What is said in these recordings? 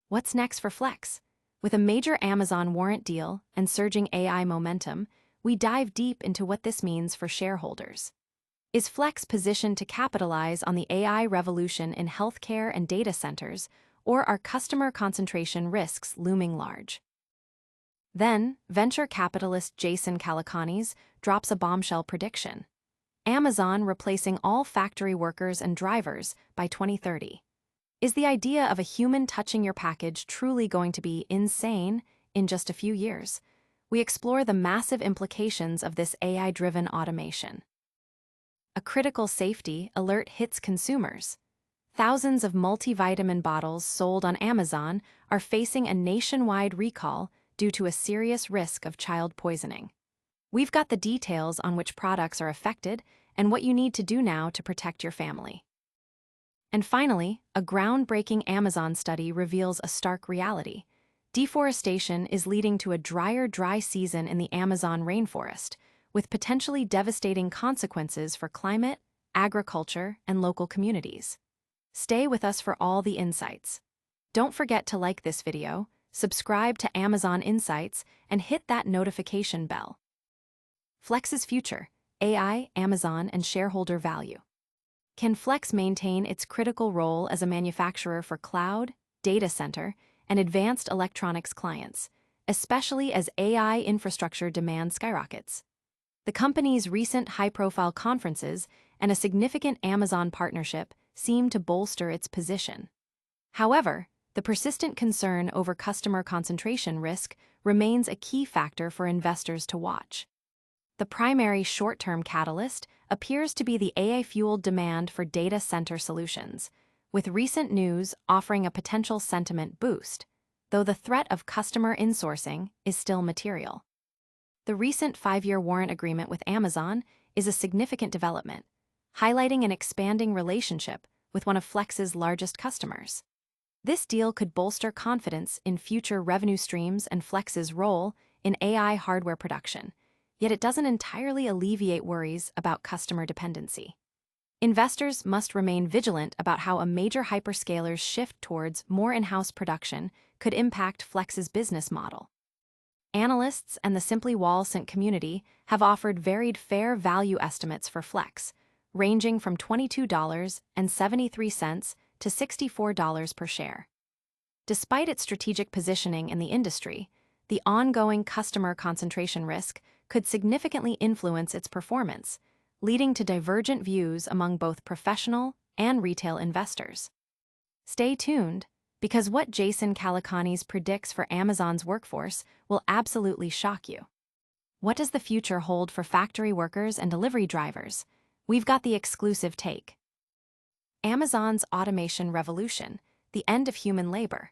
What's next for Flex? With a major Amazon warrant deal and surging AI momentum, we dive deep into what this means for shareholders. Is Flex positioned to capitalize on the AI revolution in healthcare and data centers, or are customer concentration risks looming large? Then, venture capitalist Jason Calacanis drops a bombshell prediction: Amazon replacing all factory workers and drivers by 2030. Is the idea of a human touching your package truly going to be insane in just a few years? We explore the massive implications of this AI-driven automation. A critical safety alert hits consumers. Thousands of multivitamin bottles sold on Amazon are facing a nationwide recall due to a serious risk of child poisoning. We've got the details on which products are affected and what you need to do now to protect your family. And finally, a groundbreaking Amazon study reveals a stark reality. Deforestation is leading to a drier, dry season in the Amazon rainforest, with potentially devastating consequences for climate, agriculture, and local communities. Stay with us for all the insights. Don't forget to like this video, subscribe to Amazon Insights, and hit that notification bell. Flex's future: AI, Amazon, and shareholder value. Can Flex maintain its critical role as a manufacturer for cloud, data center, and advanced electronics clients, especially as AI infrastructure demand skyrockets? The company's recent high-profile conferences and a significant Amazon partnership seem to bolster its position. However, the persistent concern over customer concentration risk remains a key factor for investors to watch. The primary short-term catalyst appears to be the AI-fueled demand for data center solutions, with recent news offering a potential sentiment boost, though the threat of customer insourcing is still material. The recent 5-year warrant agreement with Amazon is a significant development, highlighting an expanding relationship with one of Flex's largest customers. This deal could bolster confidence in future revenue streams and Flex's role in AI hardware production, yet it doesn't entirely alleviate worries about customer dependency. Investors must remain vigilant about how a major hyperscaler's shift towards more in-house production could impact Flex's business model. Analysts and the Simply Wallsent community have offered varied fair value estimates for Flex, ranging from $22.73 to $64 per share. Despite its strategic positioning in the industry, the ongoing customer concentration risk could significantly influence its performance, leading to divergent views among both professional and retail investors. Stay tuned, because what Jason Calacanis predicts for Amazon's workforce will absolutely shock you. What does the future hold for factory workers and delivery drivers? We've got the exclusive take. Amazon's automation revolution: the end of human labor.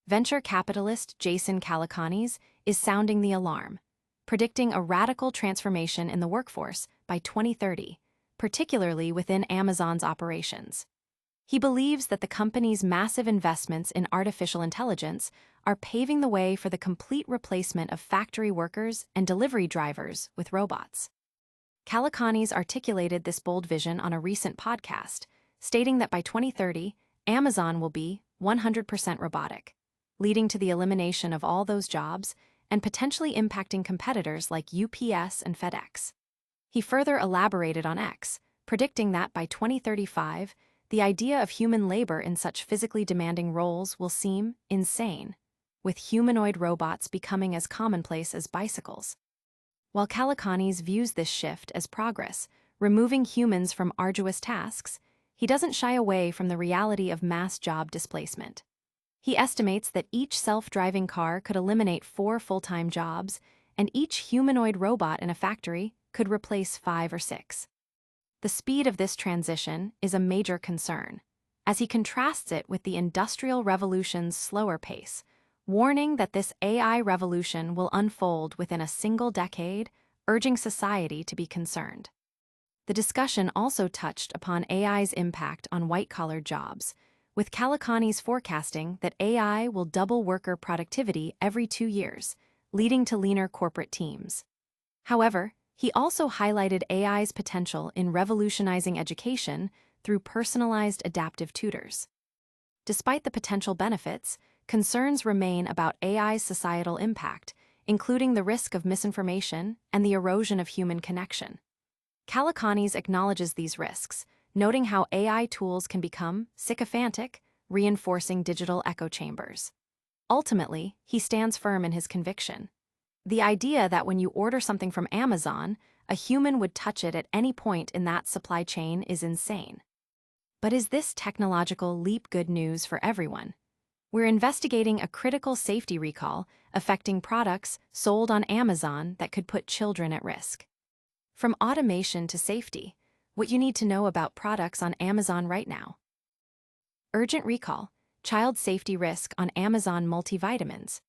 Venture capitalist Jason Calacanis is sounding the alarm, predicting a radical transformation in the workforce by 2030, particularly within Amazon's operations. He believes that the company's massive investments in artificial intelligence are paving the way for the complete replacement of factory workers and delivery drivers with robots. Calacanis articulated this bold vision on a recent podcast, stating that by 2030, Amazon will be 100% robotic, leading to the elimination of all those jobs and potentially impacting competitors like UPS and FedEx. He further elaborated on X, predicting that by 2035, the idea of human labor in such physically demanding roles will seem insane, with humanoid robots becoming as commonplace as bicycles. While Calacanis views this shift as progress, removing humans from arduous tasks, he doesn't shy away from the reality of mass job displacement. He estimates that each self-driving car could eliminate 4 full-time jobs, and each humanoid robot in a factory could replace 5 or 6. The speed of this transition is a major concern, as he contrasts it with the Industrial Revolution's slower pace, warning that this AI revolution will unfold within a single decade, urging society to be concerned. The discussion also touched upon AI's impact on white-collar jobs, with Calacanis forecasting that AI will double worker productivity every 2 years, leading to leaner corporate teams. However, he also highlighted AI's potential in revolutionizing education through personalized adaptive tutors. Despite the potential benefits, concerns remain about AI's societal impact, including the risk of misinformation and the erosion of human connection. Calacanis acknowledges these risks, noting how AI tools can become sycophantic, reinforcing digital echo chambers. Ultimately, he stands firm in his conviction. The idea that when you order something from Amazon, a human would touch it at any point in that supply chain is insane. But is this technological leap good news for everyone? We're investigating a critical safety recall affecting products sold on Amazon that could put children at risk. From automation to safety, what you need to know about products on Amazon right now. Urgent recall, child safety risk on Amazon multivitamins.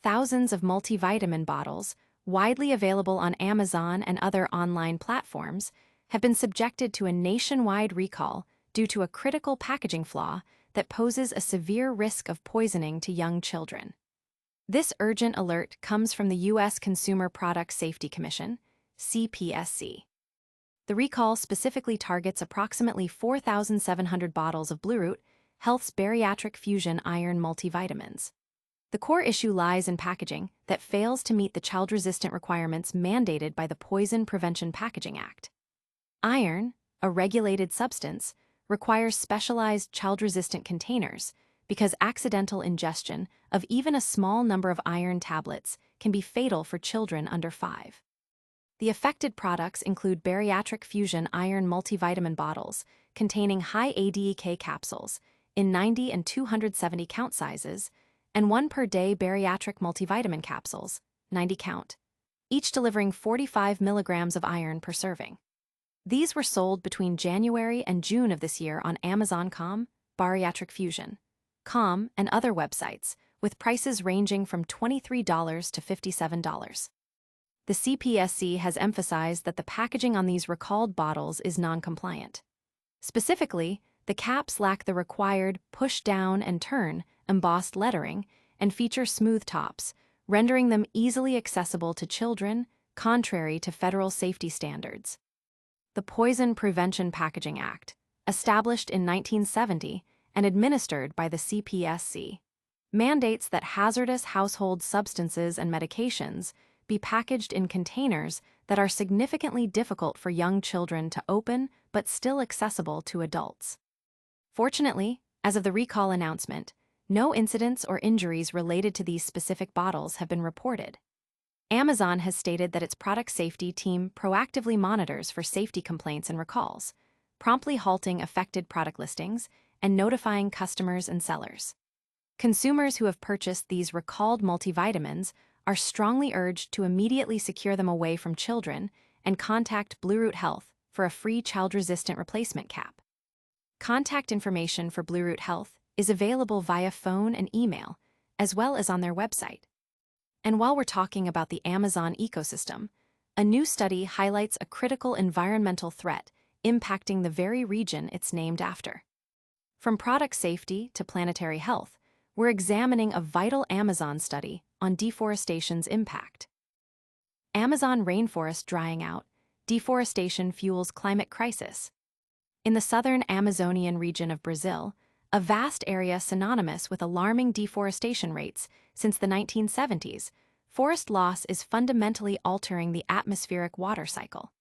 Thousands of multivitamin bottles, widely available on Amazon and other online platforms, have been subjected to a nationwide recall due to a critical packaging flaw that poses a severe risk of poisoning to young children. This urgent alert comes from the U.S. Consumer Product Safety Commission, CPSC. The recall specifically targets approximately 4,700 bottles of Blue Root Health's Bariatric Fusion Iron multivitamins. The core issue lies in packaging that fails to meet the child-resistant requirements mandated by the Poison Prevention Packaging Act. Iron, a regulated substance, requires specialized child-resistant containers because accidental ingestion of even a small number of iron tablets can be fatal for children under 5. The affected products include Bariatric Fusion Iron multivitamin bottles containing high ADEK capsules in 90 and 270 count sizes, and 1 per day bariatric multivitamin capsules, 90 count, each delivering 45 milligrams of iron per serving. These were sold between January and June of this year on Amazon.com, Bariatric Fusion, .com, and other websites, with prices ranging from $23 to $57. The CPSC has emphasized that the packaging on these recalled bottles is non-compliant. Specifically, the caps lack the required push down and turn embossed lettering and feature smooth tops, rendering them easily accessible to children, contrary to federal safety standards. The Poison Prevention Packaging Act, established in 1970 and administered by the CPSC, mandates that hazardous household substances and medications be packaged in containers that are significantly difficult for young children to open but still accessible to adults. Fortunately, as of the recall announcement, no incidents or injuries related to these specific bottles have been reported. Amazon has stated that its product safety team proactively monitors for safety complaints and recalls, promptly halting affected product listings and notifying customers and sellers. Consumers who have purchased these recalled multivitamins are strongly urged to immediately secure them away from children and contact Blue Root Health for a free child-resistant replacement cap. Contact information for Blue Root Health is available via phone and email, as well as on their website. And while we're talking about the Amazon ecosystem, a new study highlights a critical environmental threat impacting the very region it's named after. From product safety to planetary health, we're examining a vital Amazon study on deforestation's impact. Amazon rainforest drying out, deforestation fuels climate crisis. In the southern Amazonian region of Brazil, a vast area synonymous with alarming deforestation rates since the 1970s, forest loss is fundamentally altering the atmospheric water cycle.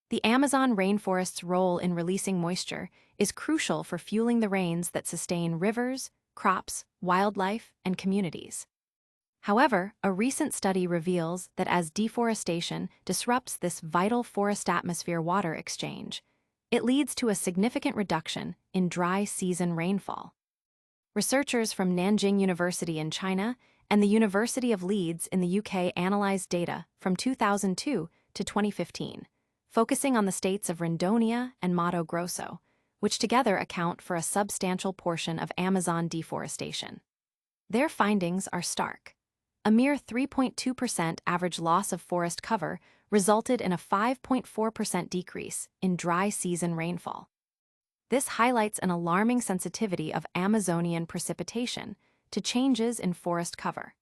The Amazon rainforest's role in releasing moisture is crucial for fueling the rains that sustain rivers, crops, wildlife, and communities. However, a recent study reveals that as deforestation disrupts this vital forest atmosphere water exchange, it leads to a significant reduction in dry season rainfall. Researchers from Nanjing University in China and the University of Leeds in the UK analyzed data from 2002 to 2015, focusing on the states of Rondônia and Mato Grosso, which together account for a substantial portion of Amazon deforestation. Their findings are stark. A mere 3.2% average loss of forest cover resulted in a 5.4% decrease in dry season rainfall. This highlights an alarming sensitivity of Amazonian precipitation to changes in forest cover.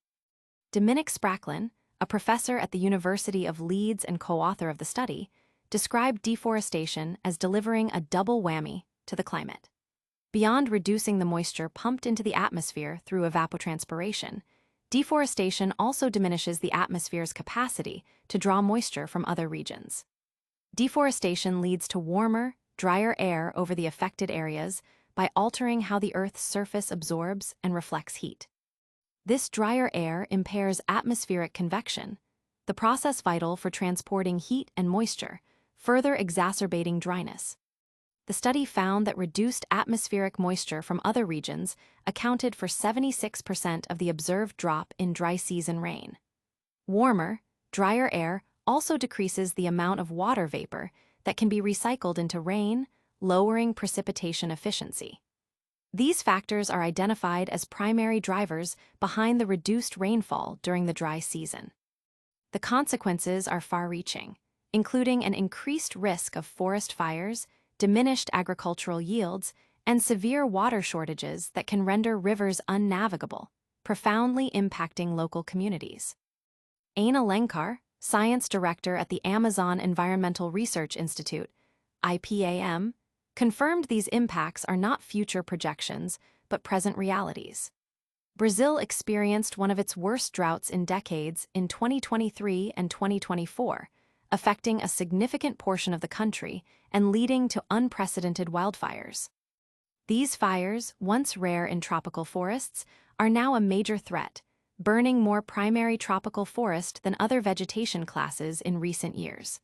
Dominic Spracklin, a professor at the University of Leeds and co-author of the study, described deforestation as delivering a double whammy to the climate. Beyond reducing the moisture pumped into the atmosphere through evapotranspiration, deforestation also diminishes the atmosphere's capacity to draw moisture from other regions. Deforestation leads to warmer, drier air over the affected areas by altering how the Earth's surface absorbs and reflects heat. This drier air impairs atmospheric convection, the process vital for transporting heat and moisture, further exacerbating dryness. The study found that reduced atmospheric moisture from other regions accounted for 76% of the observed drop in dry season rain. Warmer, drier air also decreases the amount of water vapor that can be recycled into rain, lowering precipitation efficiency. These factors are identified as primary drivers behind the reduced rainfall during the dry season. The consequences are far-reaching, including an increased risk of forest fires, diminished agricultural yields, and severe water shortages that can render rivers unnavigable, profoundly impacting local communities. Aina Lenkar, science director at the Amazon Environmental Research Institute, IPAM, confirmed these impacts are not future projections, but present realities. Brazil experienced one of its worst droughts in decades in 2023 and 2024, affecting a significant portion of the country and leading to unprecedented wildfires. These fires, once rare in tropical forests, are now a major threat, burning more primary tropical forest than other vegetation classes in recent years.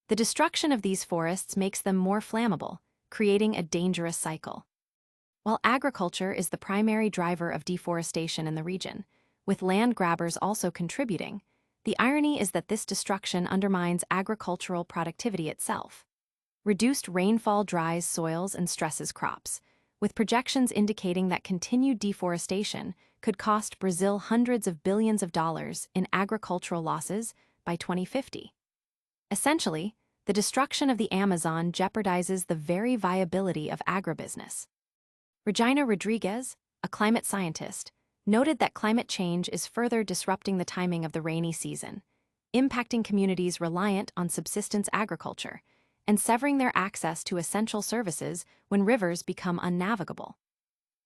The destruction of these forests makes them more flammable, creating a dangerous cycle. While agriculture is the primary driver of deforestation in the region, with land grabbers also contributing, the irony is that this destruction undermines agricultural productivity itself. Reduced rainfall dries soils and stresses crops, with projections indicating that continued deforestation could cost Brazil hundreds of billions of dollars in agricultural losses by 2050. Essentially, the destruction of the Amazon jeopardizes the very viability of agribusiness. Regina Rodriguez, a climate scientist, noted that climate change is further disrupting the timing of the rainy season, impacting communities reliant on subsistence agriculture, and severing their access to essential services when rivers become unnavigable.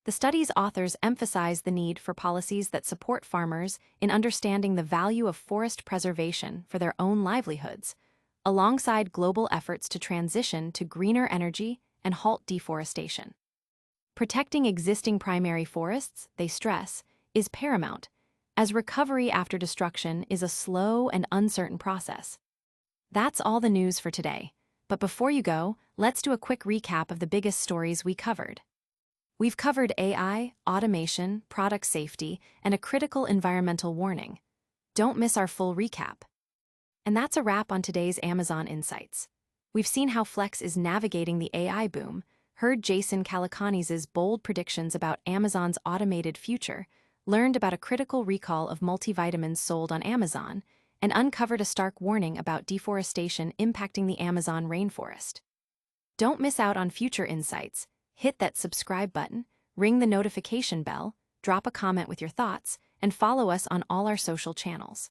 The study's authors emphasize the need for policies that support farmers in understanding the value of forest preservation for their own livelihoods, alongside global efforts to transition to greener energy and halt deforestation. Protecting existing primary forests, they stress, is paramount, as recovery after destruction is a slow and uncertain process. That's all the news for today, but before you go, let's do a quick recap of the biggest stories we covered. We've covered AI, automation, product safety, and a critical environmental warning. Don't miss our full recap. And that's a wrap on today's Amazon Insights. We've seen how Flex is navigating the AI boom, heard Jason Calacanis's bold predictions about Amazon's automated future, learned about a critical recall of multivitamins sold on Amazon, and uncovered a stark warning about deforestation impacting the Amazon rainforest. Don't miss out on future insights. Hit that subscribe button, ring the notification bell, drop a comment with your thoughts, and follow us on all our social channels.